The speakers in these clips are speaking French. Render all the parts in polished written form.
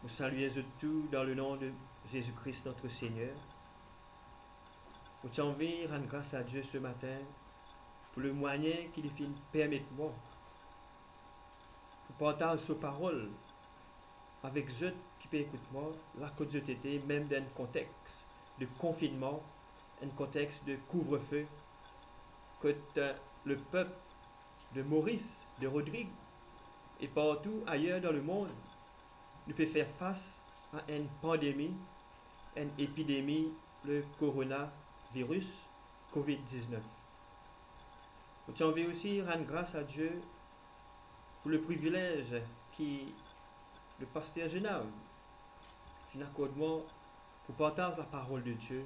Nous saluons tout dans le nom de Jésus-Christ notre Seigneur. Nous t'en rendre grâce à Dieu ce matin pour le moyen qu'il fait permettre moi pour partager sa parole avec ceux qui peuvent écouter moi, là que je t'étais, même dans un contexte de confinement, un contexte de couvre-feu, que le peuple de Maurice, de Rodrigue et partout ailleurs dans le monde ne peut faire face à une pandémie, une épidémie, le coronavirus COVID-19. Nous envie aussi rendre grâce à Dieu pour le privilège qui le pasteur Genave accorde moi pour partager la parole de Dieu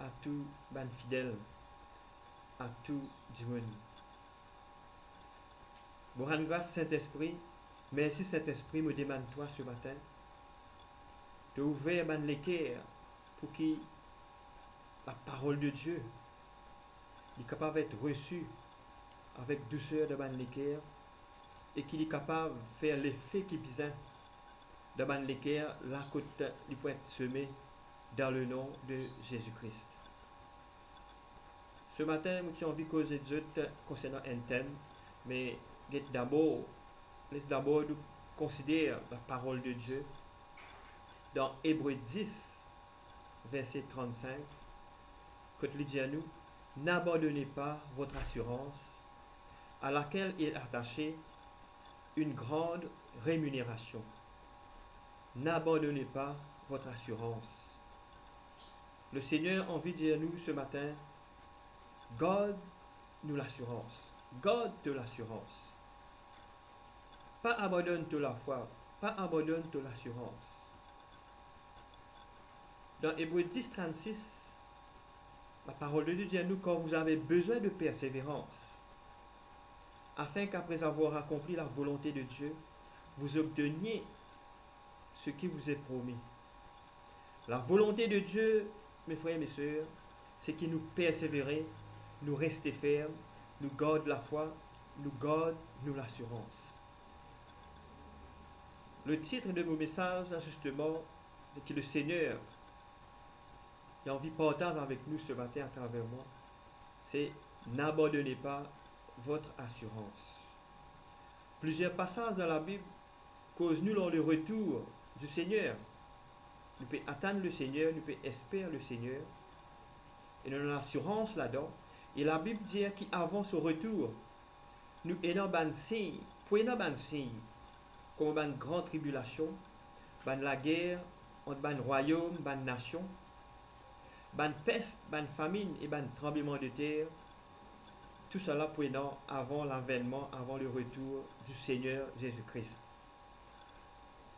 à tous les fidèles, à tout le monde. Bon, rendre grâce Saint-Esprit. Merci Saint-Esprit me demande toi ce matin de ouvrir les cœurs pour que la parole de Dieu est capable d'être reçue avec douceur dans les cœurs et qu'il est capable de faire l'effet qui est besoin dans les cœurs, la côte il peut être semé dans le nom de Jésus-Christ. Ce matin, nous avons envie de causer de concernant un thème, mais laisse d'abord nous considérer la parole de Dieu dans Hébreux 10, verset 35, que il dit à nous, n'abandonnez pas votre assurance à laquelle est attachée une grande rémunération. N'abandonnez pas votre assurance. Le Seigneur a envie de dire à nous ce matin, garde-nous l'assurance. Garde-te l'assurance. Pas abandonne-te la foi. Pas abandonne-te l'assurance. Dans Hébreux 10, 36, la parole de Dieu dit à nous, quand vous avez besoin de persévérance, afin qu'après avoir accompli la volonté de Dieu, vous obteniez ce qui vous est promis. La volonté de Dieu, mes frères et mes sœurs, c'est qu'il nous persévérer, nous rester fermes, nous garde la foi, nous garde nous l'assurance. Le titre de mon message, justement, c'est que le Seigneur a envie de partager avec nous ce matin à travers moi, c'est n'abandonnez pas votre assurance. Plusieurs passages dans la Bible causent nous le retour du Seigneur. Nous pouvons attendre le Seigneur, nous pouvons espérer le Seigneur. Et nous avons l'assurance là-dedans. Et la Bible dit qu'avant son retour, nous ayons un signe, comme une grande tribulation, la guerre entre un royaume, une nation, une peste, une famine et un tremblement de terre. Tout cela prenant avant l'avènement, avant le retour du Seigneur Jésus-Christ.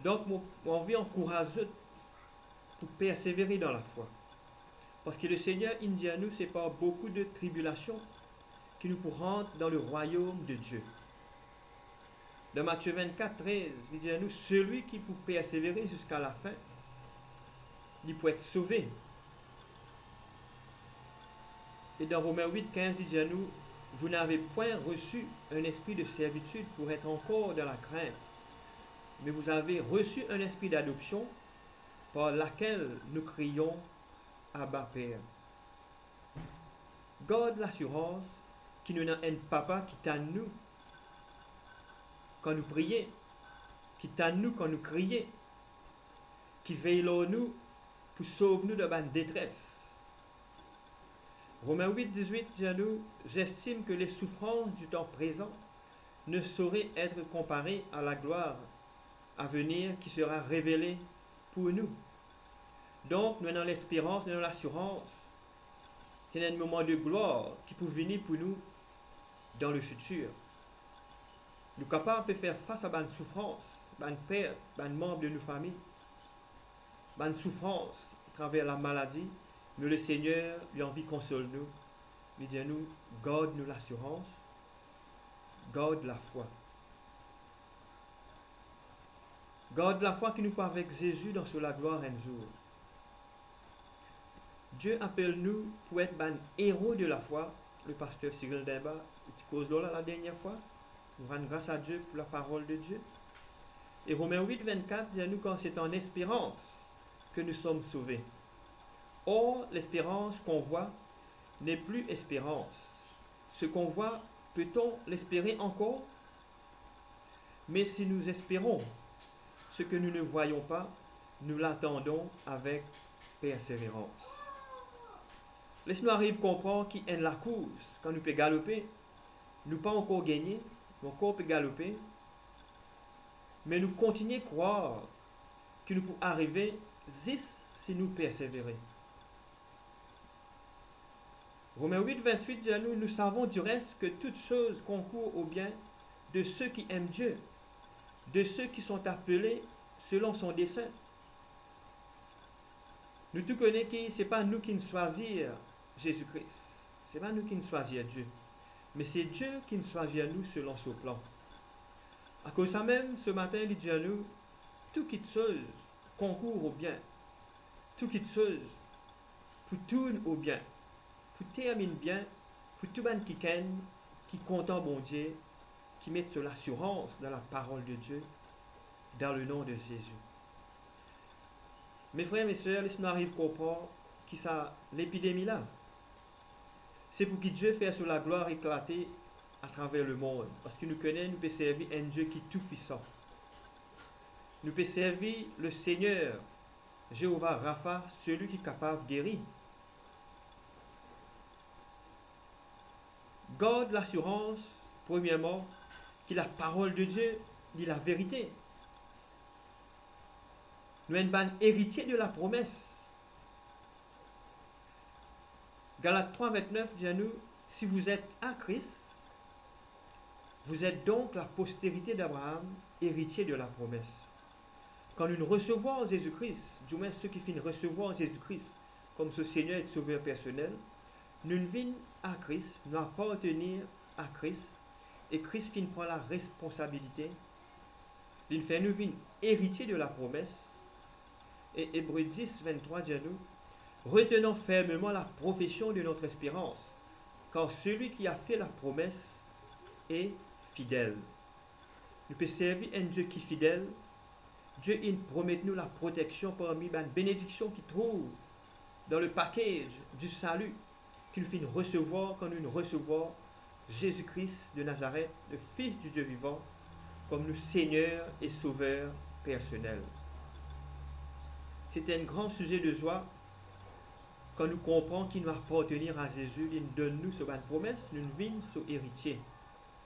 Donc, mon envie encourageuse pour persévérer dans la foi. Parce que le Seigneur, il dit à nous, c'est par beaucoup de tribulations qui nous pour rentrer dans le royaume de Dieu. Dans Matthieu 24, 13, il dit à nous, celui qui peut persévérer jusqu'à la fin, il peut être sauvé. Et dans Romains 8, 15, il dit à nous, vous n'avez point reçu un esprit de servitude pour être encore dans la crainte, mais vous avez reçu un esprit d'adoption par laquelle nous crions Abba Père. Garde l'assurance qui nous a un papa qui t'a nous quand nous prions, qui t'a nous quand nous crions, qui veille nous pour sauver nous de la détresse. Romains 8, 18 dit à nous, j'estime que les souffrances du temps présent ne sauraient être comparées à la gloire à venir qui sera révélée pour nous. Donc, nous avons l'espérance, nous avons l'assurance qu'il y a un moment de gloire qui peut venir pour nous dans le futur. Nous sommes capables de faire face à une souffrance, une perte, un membre de nos familles, une souffrance à travers la maladie. Mais le Seigneur lui a envie de consoler nous. Il dit à nous, garde-nous l'assurance, garde la foi. Garde la foi qui nous parle avec Jésus dans la gloire un jour. Dieu appelle nous pour être un héros de la foi. Le pasteur Cyril Demba, il cause là la dernière fois. Nous rendons grâce à Dieu pour la parole de Dieu. Et Romains 8, 24 dit à nous quand c'est en espérance que nous sommes sauvés. Or, l'espérance qu'on voit n'est plus espérance. Ce qu'on voit, peut-on l'espérer encore? Mais si nous espérons ce que nous ne voyons pas, nous l'attendons avec persévérance. Laisse-nous arriver à comprendre qui est la course. Quand nous pouvons galoper, nous pas encore gagner, nous encore peut galoper, mais nous continuons à croire que nous pouvons arriver juste si nous persévérons. Romains 8, 28 dit à nous, nous savons du reste que toutes choses concourent au bien de ceux qui aiment Dieu, de ceux qui sont appelés selon son dessein. Nous tous connaissons que ce n'est pas nous qui nous choisissons Jésus-Christ. Ce n'est pas nous qui nous choisissons Dieu. Mais c'est Dieu qui nous choisit nous selon son plan. À cause de ça même, ce matin, il dit à nous, tout qui chose concourt au bien. Tout qui chose pour tourner au bien. Pour terminer bien, pour tout le monde qui content bon Dieu, qui met sur l'assurance dans la parole de Dieu, dans le nom de Jésus. Mes frères et mes sœurs, laissez-nous arriver à comprendre qui ça, l'épidémie là. C'est pour que Dieu fasse sur la gloire éclater à travers le monde. Parce que nous connaissons, nous pouvons servir un Dieu qui est tout puissant. Nous pouvons servir le Seigneur, Jéhovah Rapha, celui qui est capable de guérir. Garde l'assurance, premièrement, que la parole de Dieu dit la vérité. Nous sommes un héritier de la promesse. Galates 3, 29 dit à nous, si vous êtes à Christ, vous êtes donc la postérité d'Abraham, héritier de la promesse. Quand nous recevons Jésus-Christ, du moins ceux qui finissent recevoir Jésus-Christ comme ce Seigneur et Sauveur personnel, nous venons à Christ, nous appartenir à Christ, et Christ finit prendre la responsabilité. Il fait nous venir héritier de la promesse. Et Hébreux 10, 23 dit à nous, retenons fermement la profession de notre espérance, car celui qui a fait la promesse est fidèle. Nous pouvons servir un Dieu qui est fidèle. Dieu il promet nous la protection parmi les bénédictions qu'il trouve dans le package du salut qu'il finit recevoir quand nous recevons Jésus-Christ de Nazareth, le Fils du Dieu vivant, comme le Seigneur et Sauveur personnel. C'est un grand sujet de joie quand nous comprenons qu'il nous appartenir à Jésus, il nous donne nous cette promesse, nous venons son héritier,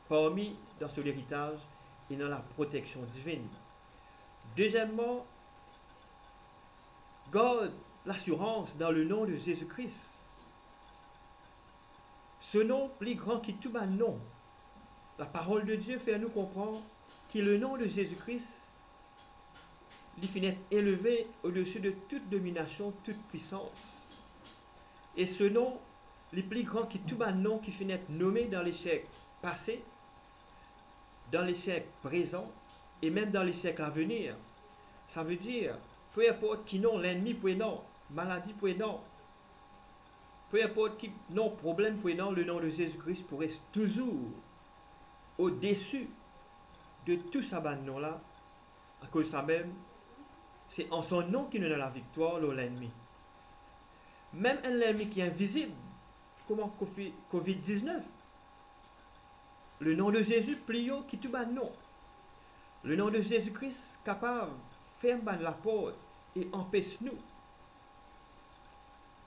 parmi dans son héritage et dans la protection divine. Deuxièmement, garde l'assurance dans le nom de Jésus-Christ. Ce nom plus grand que tout le nom. La parole de Dieu fait à nous comprendre que le nom de Jésus-Christ il finit élevé au-dessus de toute domination, toute puissance. Et ce nom, le plus grand que tout le nom qui finit nommé dans les siècles passés, dans les siècles présents et même dans les siècles à venir. Ça veut dire, peu importe qui non, l'ennemi peut non, maladie peut non, peu importe qui non, problème peut non, le nom de Jésus-Christ pourrait toujours au-dessus de tout ça nom-là, à cause de ça même, c'est en son nom qu'il nous donne la victoire sur l'ennemi. Même un ennemi qui est invisible, comme Covid-19, le nom de Jésus plus haut qui tout non. Le nom de Jésus-Christ capable de fermer la porte et empêche-nous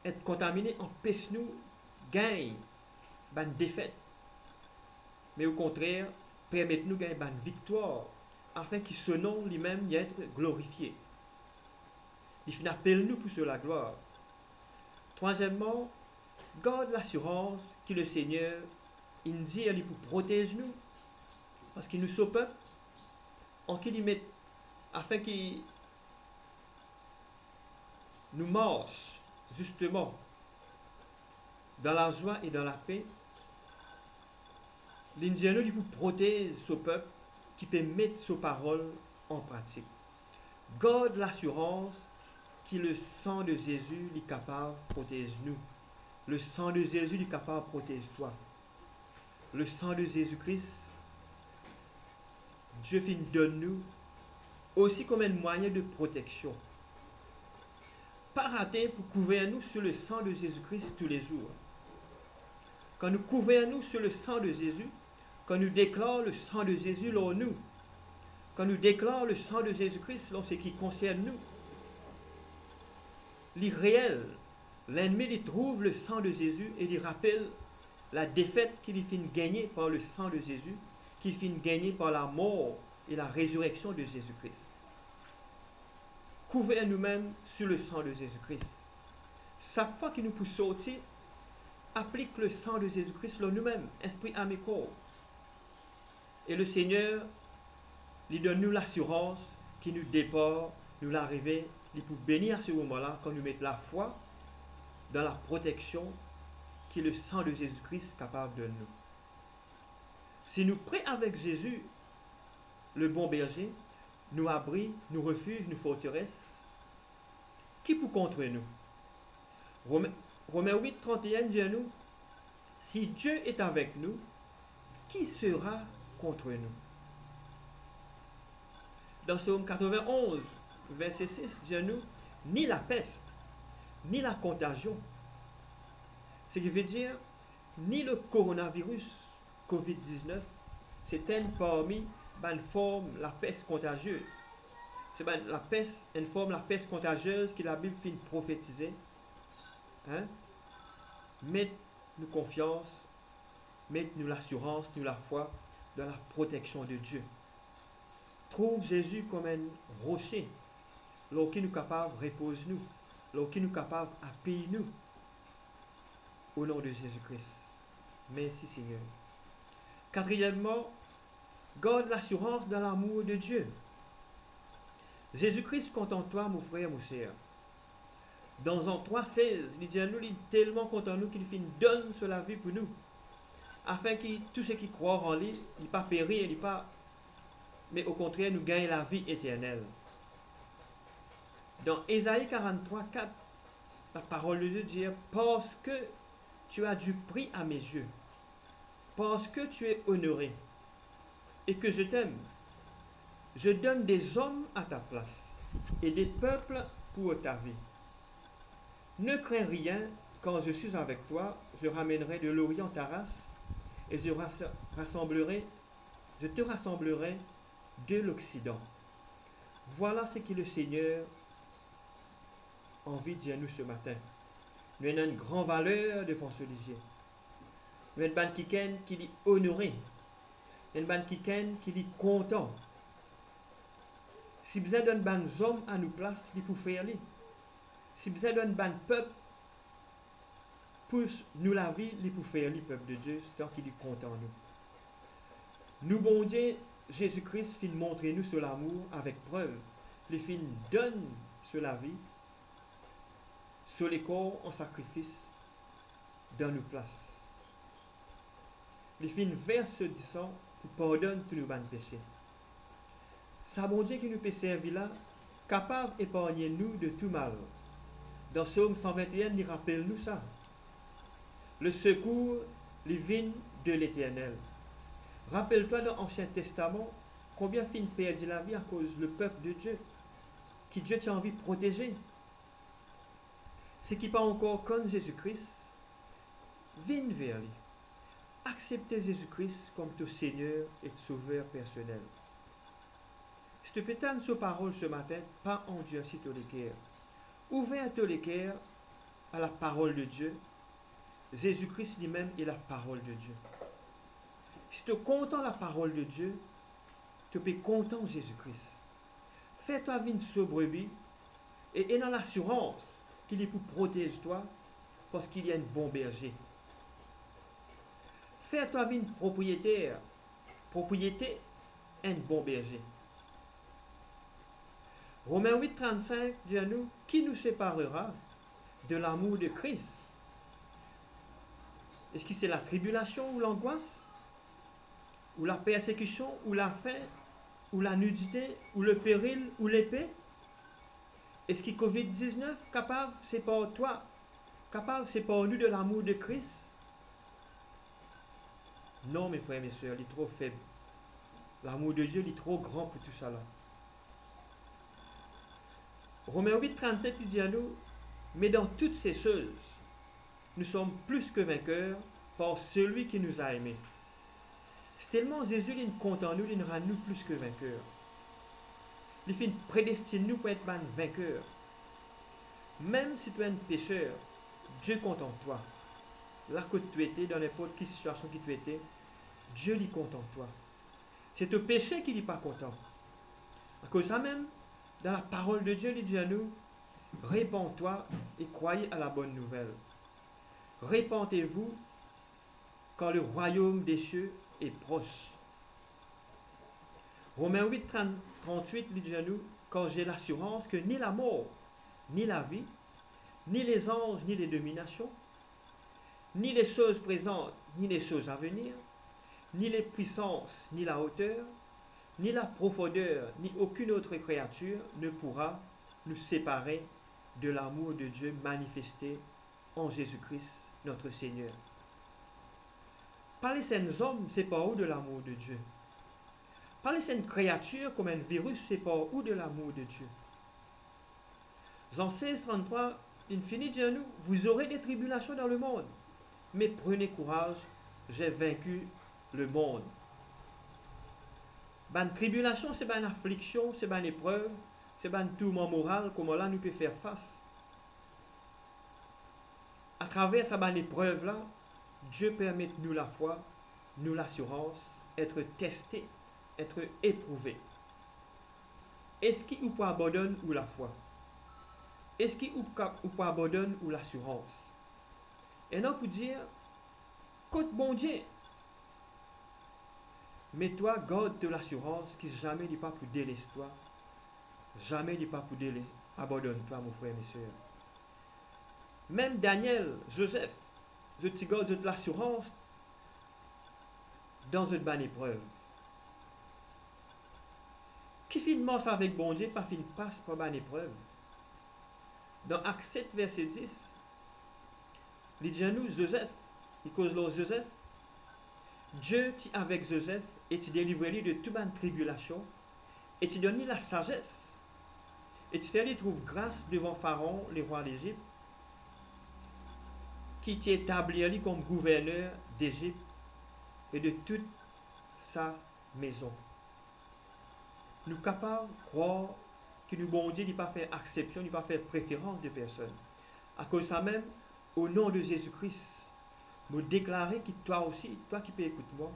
être contaminés, empêche-nous gagner une défaite. Mais au contraire, permettez-nous de gagner une victoire afin que ce nom lui-même y être glorifié. Il appelle nous pour sur la gloire. Troisièmement, garde l'assurance que le Seigneur il dit pour protéger nous parce qu'il nous sauve en qu'il met afin qu'il nous marche justement dans la joie et dans la paix. L'Indien lui pour protéger ce peuple qui peut mettre ses paroles en pratique. Garde l'assurance que le sang de Jésus est capable de protéger nous. Le sang de Jésus est capable de protéger toi. Le sang de Jésus-Christ, Dieu finit donne nous aussi comme un moyen de protection. Pas rater pour couvrir nous sur le sang de Jésus-Christ tous les jours. Quand nous couvrons nous sur le sang de Jésus, quand nous déclarons le sang de Jésus dans nous, quand nous déclarons le sang de Jésus-Christ dans ce qui concerne nous, l'irréel, l'ennemi il trouve le sang de Jésus et il rappelle la défaite qu'il finit gagner par le sang de Jésus, qu'il finit gagner par la mort et la résurrection de Jésus-Christ. Couvrez nous-mêmes sur le sang de Jésus-Christ. Chaque fois qu'il nous pousse sortir, applique le sang de Jésus-Christ sur nous-mêmes, esprit, âme et corps. Et le Seigneur, lui donne nous l'assurance qui nous départ, nous l'arriver, il peut bénir à ce moment-là quand nous mettons la foi dans la protection qui est le sang de Jésus-Christ capable de nous. Si nous prions avec Jésus, le bon berger, nous abri, nous refuge, nous forteresse, qui peut contre nous? Romains 8, 31 dit à nous, si Dieu est avec nous, qui sera contre nous? Dans Psaume 91, verset 6, dit à nous, ni la peste, ni la contagion. Ce qui veut dire, ni le coronavirus, COVID-19, c'est parmi une forme la peste contagieuse. C'est la peste, une forme la peste contagieuse que la Bible finit prophétiser. Hein? Mettez-nous confiance, mettez-nous l'assurance, nous la foi dans la protection de Dieu. Trouve Jésus comme un rocher, là qui nous capable repose-nous, là qui nous capable appuyer nous. Au nom de Jésus-Christ. Merci Seigneur. Quatrièmement, garde l'assurance dans l'amour de Dieu. Jésus-Christ compte en toi, mon frère, mon sœur. Dans Jean 3,16, il dit à nous, il est tellement content de nous qu'il donne sur la vie pour nous. Afin que tous ceux qui croient en lui, il ne pas périr, il pas, mais au contraire, nous gagnent la vie éternelle. Dans Ésaïe 43, 4, la parole de Dieu dit, parce que tu as du prix à mes yeux, parce que tu es honoré et que je t'aime, je donne des hommes à ta place et des peuples pour ta vie. Ne crains rien, quand je suis avec toi, je ramènerai de l'Orient ta race et je te rassemblerai de l'Occident. Voilà ce que le Seigneur a envie de dire à nous ce matin. Nous avons une grande valeur devant ce Dieu. Nous avons quelqu'un qui est honoré. Nous avons quelqu'un qui est content. Si vous avez des hommes à nous place, il faut faire les. Si vous avez des peuple pour nous la vie, il faut faire les peuple de Dieu, c'est tant qu'il est content nous. Nous, bon Dieu, Jésus-Christ, fin montrer nous sur l'amour avec preuve. Les fin donne sur la vie, sur les corps en sacrifice, dans nos places. Les fin verse du sang pour pardonner tous nos péchés. Ça, bon Dieu, qui nous peut servir là, capable d'épargner nous de tout mal. Dans Psaume 121, il rappelle nous ça. Le secours, les vignes de l'Éternel. Rappelle-toi dans l'Ancien Testament, combien fin perdu la vie à cause du peuple de Dieu, qui Dieu t'a envie de protéger. Ce qui pas encore comme Jésus-Christ, viens vers lui. Acceptez Jésus-Christ comme ton Seigneur et ton Sauveur personnel. Si tu peux t'en sur parole ce matin, pas en Dieu si tu les cœurs. Ouvert tous les cœurs à la parole de Dieu. Jésus-Christ lui-même est la parole de Dieu. Si tu es content de la parole de Dieu, tu peux content Jésus-Christ. Fais-toi une sobrebie et dans l'assurance qu'il est pour protéger toi parce qu'il y a un bon berger. Fais-toi une propriété, un bon berger. Romains 8, 35 dit à nous, qui nous séparera de l'amour de Christ? Est-ce que c'est la tribulation ou l'angoisse? Ou la persécution, ou la faim, ou la nudité, ou le péril, ou l'épée? Est-ce que COVID-19 capable, c'est pas toi, capable, c'est pas nous de l'amour de Christ? Non, mes frères et mes soeurs, il est trop faible. L'amour de Dieu, il est trop grand pour tout ça là. Romains 8, 37, il dit à nous, mais dans toutes ces choses, nous sommes plus que vainqueurs par celui qui nous a aimés. C'est tellement Jésus il compte en nous, il rend nous plus que vainqueurs. Il fait prédestine nous pour être vainqueurs. Même si tu es un pécheur, Dieu compte en toi. Là que tu étais, dans n'importe quelle situation que tu étais, Dieu lui compte en toi. C'est au péché qu'il n'est pas content. À cause de ça même, dans la parole de Dieu, il dit à nous, répandez-toi et croyez à la bonne nouvelle. Répandez-vous quand le royaume des cieux est proche. Romains 8, 38 il dit à nous, quand j'ai l'assurance que ni la mort, ni la vie, ni les anges, ni les dominations, ni les choses présentes, ni les choses à venir, ni les puissances, ni la hauteur, ni la profondeur, ni aucune autre créature ne pourra nous séparer de l'amour de Dieu manifesté en Jésus-Christ, notre Seigneur. Par les saints hommes, c'est pas où de l'amour de Dieu. Par les saintes créatures, comme un virus, c'est pas où de l'amour de Dieu. Jean 16, 33, il finit de nous, vous aurez des tribulations dans le monde, mais prenez courage, j'ai vaincu le monde. Ben, tribulation, c'est une affliction, c'est une épreuve, c'est un tourment moral, comment là nous peut faire face. À travers cette épreuve-là, Dieu permet nous la foi, nous l'assurance, être testé, être éprouvé. Est-ce qu'il ou abandonne ou la foi? Est-ce qu'il ou abandonne ou l'assurance? Et non pour dire, côte bon Dieu, mais toi, garde de l'assurance qui jamais n'est pas pour délaisser toi, jamais n'est pas pour délaisser, abandonne-toi, mon frère, mes soeurs. Même Daniel, Joseph, je te garde de l'assurance dans une bonne épreuve. Qui finalement avec bon Dieu, pas fin passe par bonne épreuve. Dans Acte 7, verset 10, il dit à nous, Joseph, il cause là Joseph, Dieu t'y avec Joseph et t'y délivre lui de toute bonne tribulation et t'y donne la sagesse et t'y fait lui trouve grâce devant Pharaon, le roi d'Égypte, qui t'y établit lui comme gouverneur d'Égypte et de toute sa maison. Nous sommes capables de croire que nous, bon Dieu, n'est pas fait exception, n'est pas fait préférence de personne. À cause de ça même, au nom de Jésus-Christ, nous déclarer que toi aussi, toi qui peux écouter moi,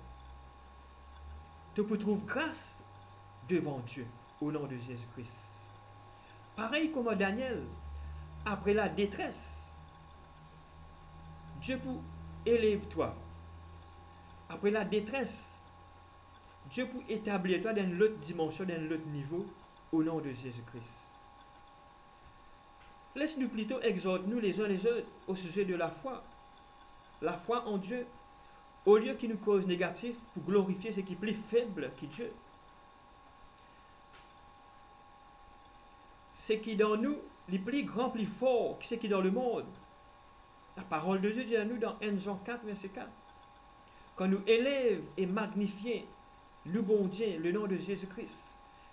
tu peux trouver grâce devant Dieu, au nom de Jésus-Christ. Pareil comme Daniel, après la détresse, Dieu peut élève-toi. Après la détresse, Dieu peut établir toi dans une autre dimension, dans un autre niveau, au nom de Jésus-Christ. Laisse-nous plutôt exhorter-nous les uns les autres au sujet de la foi. La foi en Dieu, au lieu qu'il nous cause négatif, pour glorifier ce qui est plus faible que Dieu. Ce qui est dans nous, les plus grands, plus forts que ce qui est dans le monde. La parole de Dieu dit à nous dans 1 Jean 4, verset 4. Quand nous élève et magnifions le bon Dieu, le nom de Jésus-Christ,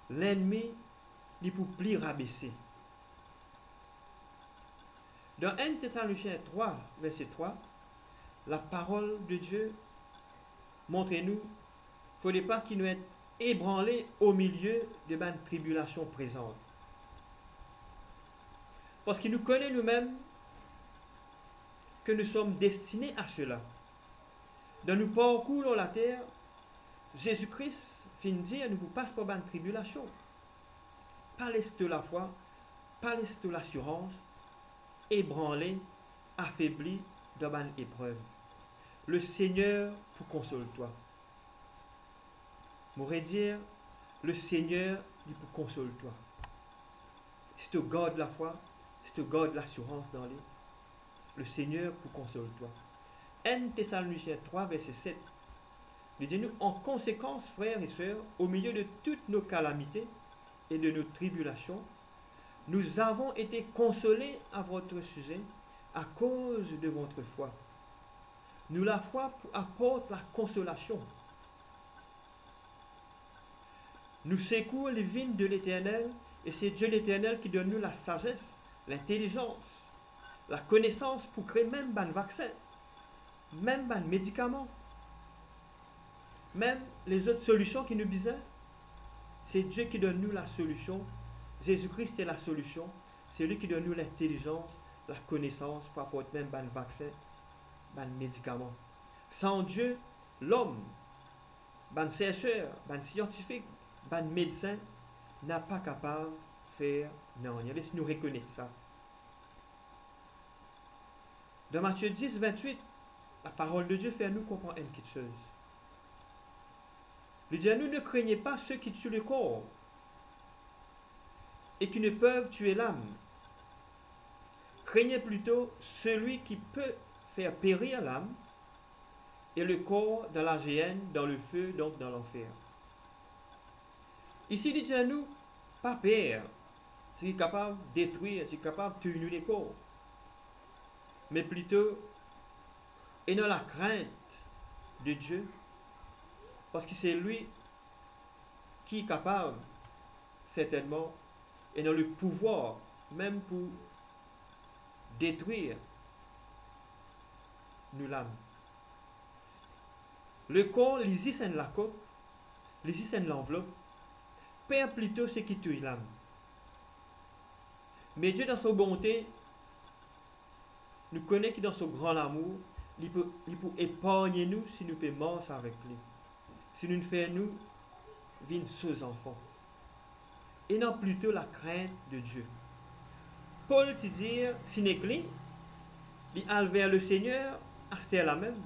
l'ennemi n'est pour plus rabaisser. Dans 1 Thessaloniciens 3, verset 3, la parole de Dieu montre-nous, il ne faudrait pas qu'il nous ait ébranlés au milieu de la tribulation présente. Parce qu'il nous connaît nous-mêmes que nous sommes destinés à cela. Dans nos parcours sur la terre, Jésus-Christ fin dire nous passe par une tribulation. Pas laisse de la foi, pas laisse de l'assurance, ébranlé, affaibli dans une épreuve. Le Seigneur pour console-toi. M'aurait dire, le Seigneur dit pour console-toi. Si tu gardes la foi, si tu gardes l'assurance dans lui, le Seigneur pour console-toi. 1 Thessaloniciens 3, verset 7. Il dit nous, en conséquence, frères et sœurs, au milieu de toutes nos calamités et de nos tribulations, nous avons été consolés à votre sujet à cause de votre foi. Nous, la foi apporte la consolation. Nous secours les vignes de l'Éternel, et c'est Dieu l'Éternel qui donne nous la sagesse, l'intelligence, la connaissance pour créer même un vaccin, même un médicament, même les autres solutions qui nous besoin. C'est Dieu qui donne nous la solution. Jésus-Christ est la solution. C'est lui qui donne nous l'intelligence, la connaissance pour apporter même un vaccin, un médicament. Sans Dieu, l'homme, un chercheur, un scientifique, un médecin, n'a pas capable de faire non. Laisse-nous reconnaître ça. Dans Matthieu 10, 28, la parole de Dieu fait à nous comprendre une petite chose. Il dit à nous, ne craignez pas ceux qui tuent le corps et qui ne peuvent tuer l'âme. Craignez plutôt celui qui peut faire périr l'âme et le corps dans la géhenne, dans le feu, donc dans l'enfer. Ici, il dit à nous, pas peur, c'est capable de détruire, c'est capable de tuer les corps, mais plutôt, ayant la crainte de Dieu, parce que c'est lui qui est capable, certainement, et dans le pouvoir, même pour détruire nous l'âme. Le corps, l'ici c'est la coque, l'ici c'est l'enveloppe, perd plutôt ce qui tue l'âme. Mais Dieu, dans sa bonté, nous connaît que dans son grand amour, il peut épargner nous si nous pouvons mort avec lui. Si nous ne faisons nous, vivre sous enfants. Et non plutôt la crainte de Dieu. Paul te dit, si n'éclit, il a vers le Seigneur, à ce la même.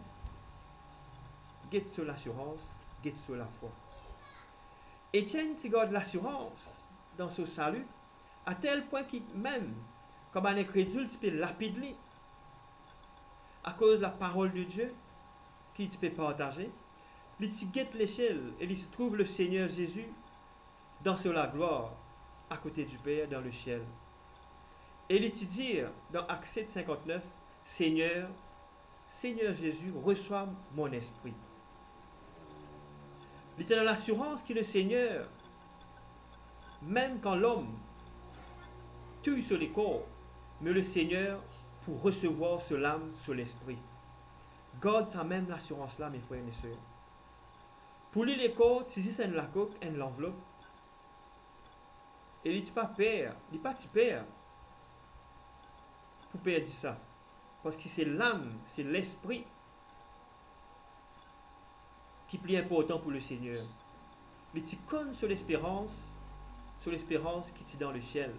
Guette sur l'assurance, guette sur la foi. Étienne, tu gardes l'assurance dans son salut, à tel point qu'il même, comme un incrédule, tu peux lapider à cause de la parole de Dieu, qui tu peux partager. Il te guette l'échelle et il se trouve le Seigneur Jésus dans la gloire, à côté du Père, dans le ciel. Et il te dit, dans Actes 7, 59, Seigneur, Seigneur Jésus, reçois mon esprit. Il est dans l'assurance que le Seigneur, même quand l'homme tue sur les corps, mais le Seigneur, pour recevoir sur l'âme, sur l'esprit. Garde ça même l'assurance-là, mes frères et mes sœurs. Pour lui, les corps, si c'est la coque, l'enveloppe, et il dit pas père, il dit pas petit père, pour perdre ça. Parce que c'est l'âme, c'est l'esprit qui est plus important pour le Seigneur. Il dit comme sur l'espérance qui est dans le ciel,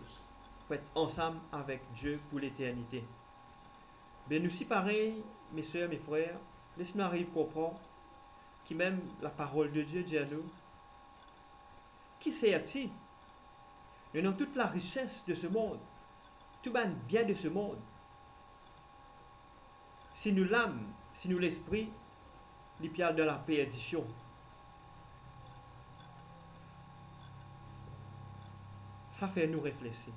pour être ensemble avec Dieu pour l'éternité. Mais nous, si pareil, mes soeurs, mes frères, laisse-nous arriver à comprendre que même la parole de Dieu dit à nous, qui sert-il? Nous avons toute la richesse de ce monde, tout le bien de ce monde. Si nous l'âme, si nous l'esprit, les pierres de la perdition. Ça fait nous réfléchir.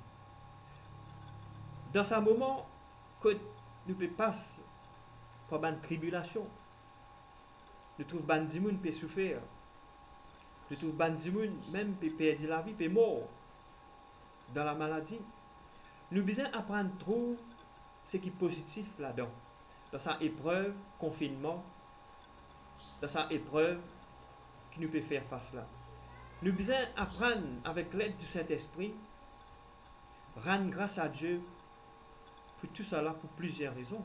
Dans ce moment, que nous pouvons passer par une tribulation, nous trouvons que des gens peuvent souffrir. Nous trouvons que des gens même peuvent perdre la vie, peuvent mourir dans la maladie. Nous devons apprendre à trouver ce qui est positif là-dedans. Dans sa épreuve, confinement, dans sa épreuve qui nous peut faire face là. Nous devons apprendre avec l'aide du Saint-Esprit, rendre grâce à Dieu pour tout cela pour plusieurs raisons.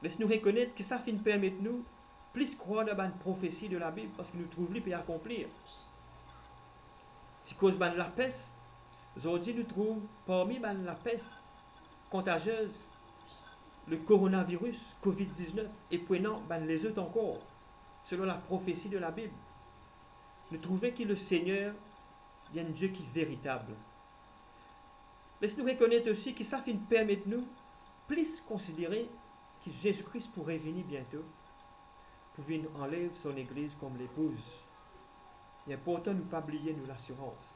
Laisse-nous reconnaître que ça finit permettre nous plus croire dans la prophétie de la Bible parce que nous trouvons lui peut accomplir. Si cause de la peste, aujourd'hui nous trouvons parmi la peste contagieuse le coronavirus, Covid-19, et prenant les autres encore, selon la prophétie de la Bible. Nous trouvons que le Seigneur est un Dieu qui est véritable. Laisse-nous reconnaître aussi que ça finit permettre nous plus considérer que Jésus-Christ pourrait venir bientôt pour venir enlever son Église comme l'épouse. Il est important de ne pas oublier nous l'assurance.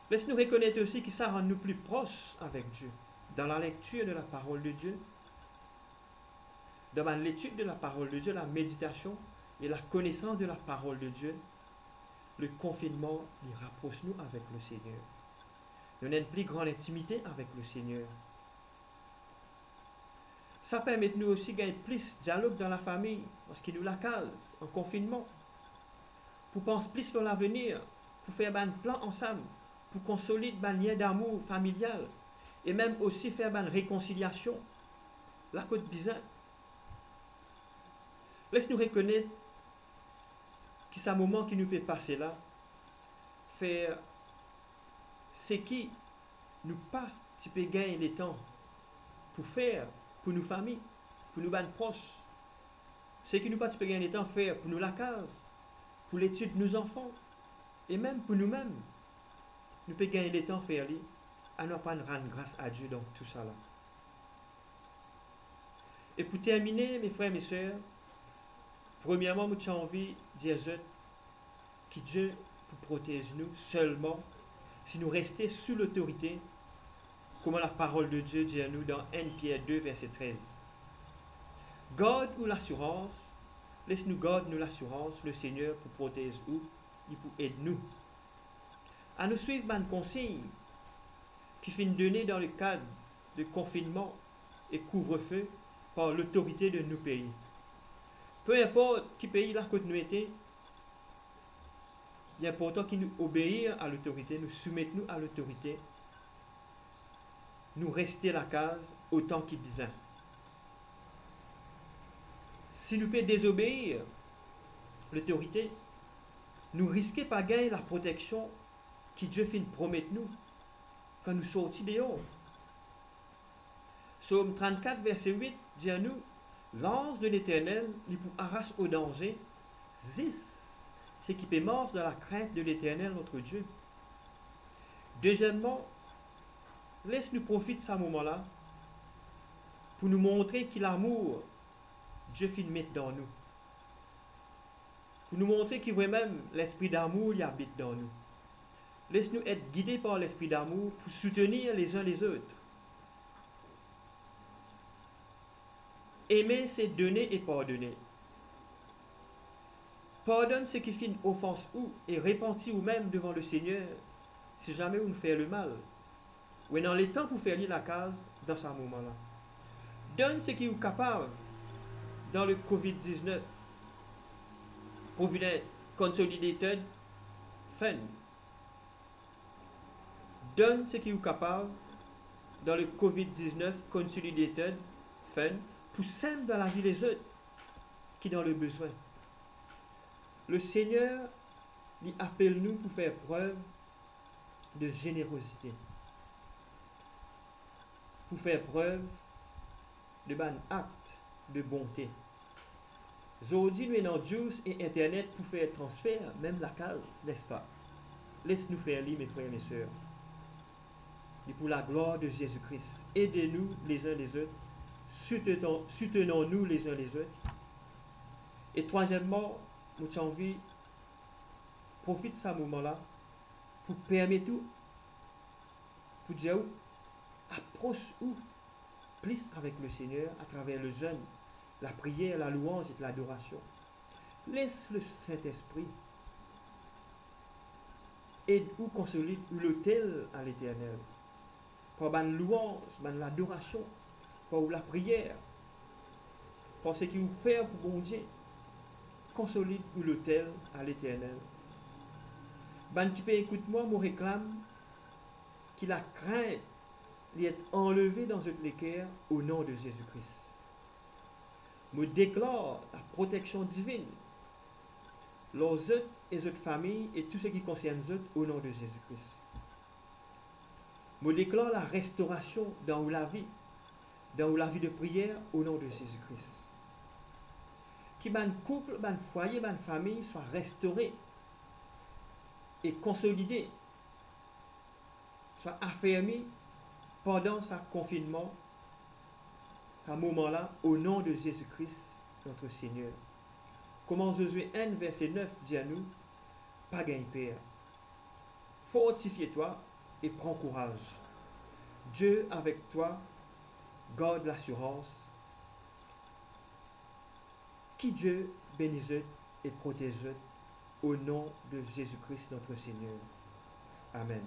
Laisse-nous reconnaître aussi que ça rend nous plus proches avec Dieu. Dans la lecture de la parole de Dieu, dans l'étude de la parole de Dieu, la méditation et la connaissance de la parole de Dieu, le confinement, il rapproche nous avec le Seigneur. Nous avons une plus grande intimité avec le Seigneur. Ça permet nous aussi de gagner plus de dialogue dans la famille, parce qu'il nous la case en confinement. Pour penser plus sur l'avenir, pour faire un plan ensemble, pour consolider un lien d'amour familial, et même aussi faire une réconciliation. La côte bizarre. Laisse-nous reconnaître que c'est un moment qui nous peut passer là, faire ce qui nous pas, tu peux gagner le temps pour faire pour nos familles, pour nos bandes proches. Ce qui nous pas, tu peux gagner le temps faire pour nous la case, pour l'étude de nos enfants, et même pour nous-mêmes. Nous pouvons gagner le temps faire lui, à ne pas rendre grâce à Dieu dans tout ça là. Et pour terminer, mes frères et mes sœurs, premièrement, nous avons envie de dire que Dieu pour protéger nous seulement si nous restons sous l'autorité, comme la parole de Dieu dit à nous dans 1 Pierre 2, verset 13. Garde-nous l'assurance, laisse-nous garder nous l'assurance, le Seigneur pour protéger nous et pour aider nous. À nous suivre une consigne qui finit donnée dans le cadre de confinement et couvre-feu par l'autorité de nos pays. Peu importe qui pays là que nous étions, il est important qu'il nous obéisse à l'autorité, nous soumettons à l'autorité, nous rester la case autant qu'il besoin. Si nous pouvons désobéir l'autorité, nous risquons pas de gagner la protection que Dieu fait promettre nous quand nous sortis dehors. Psaume 34, verset 8 dit à nous, l'ange de l'Éternel lui arrache au danger, zis, ce qui peut marcher dans la crainte de l'Éternel notre Dieu. Deuxièmement, laisse-nous profiter de ce moment-là pour nous montrer que l'amour, Dieu finit mettre dans nous. Pour nous montrer que vraiment l'esprit d'amour il habite dans nous. Laisse-nous être guidés par l'esprit d'amour pour soutenir les uns les autres. Aimer, c'est donner et pardonner. Pardonne ce qui fait une offense ou et repentis ou même devant le Seigneur si jamais on nous fait le mal. Ou dans les temps pour faire lire la case dans ce moment-là. Donne ce qui est capable dans le COVID-19. Provident Consolidated Fund. Donne ce qui est capable dans le COVID-19 Consolidated Fund pour s'aimer dans la vie des autres qui dans le besoin. Le Seigneur lui appelle nous pour faire preuve de générosité, pour faire preuve de bon acte de bonté. Aujourd'hui, nous avons Juice et Internet pour faire transfert, même la case, n'est-ce pas? Laisse-nous faire lire, mes frères et mes sœurs. Et pour la gloire de Jésus-Christ, aidez-nous les uns les autres, soutenons-nous les uns les autres. Et troisièmement, nous avons envie, profite de ce moment-là pour permettre, pour dire, approche-nous plus avec le Seigneur à travers le jeûne, la prière, la louange et l'adoration. Laisse le Saint-Esprit aide-nous consolide l'autel à l'Éternel. Par la louange, par l'adoration, par la prière, par ce qu'il vous fait pour bon Dieu. Consolide l'autel à l'Éternel. Ben qui peut écoute-moi, me réclame qu'il a craint d'être enlevé dans le cœur au nom de Jésus-Christ. Me déclare la protection divine, leurs autres et autres familles et tout ce qui concerne eux au nom de Jésus-Christ. Me déclare la restauration dans la vie de prière au nom de Jésus-Christ. Qui ban couple, ban foyer, ban famille soit restauré et consolidé, soit affermi pendant ce confinement, ce moment-là, au nom de Jésus-Christ, notre Seigneur. Comment Josué 1, verset 9 dit à nous, pas gain père, fortifie-toi et prends courage. Dieu avec toi, garde l'assurance. Qui Dieu bénisse et protège au nom de Jésus-Christ notre Seigneur. Amen.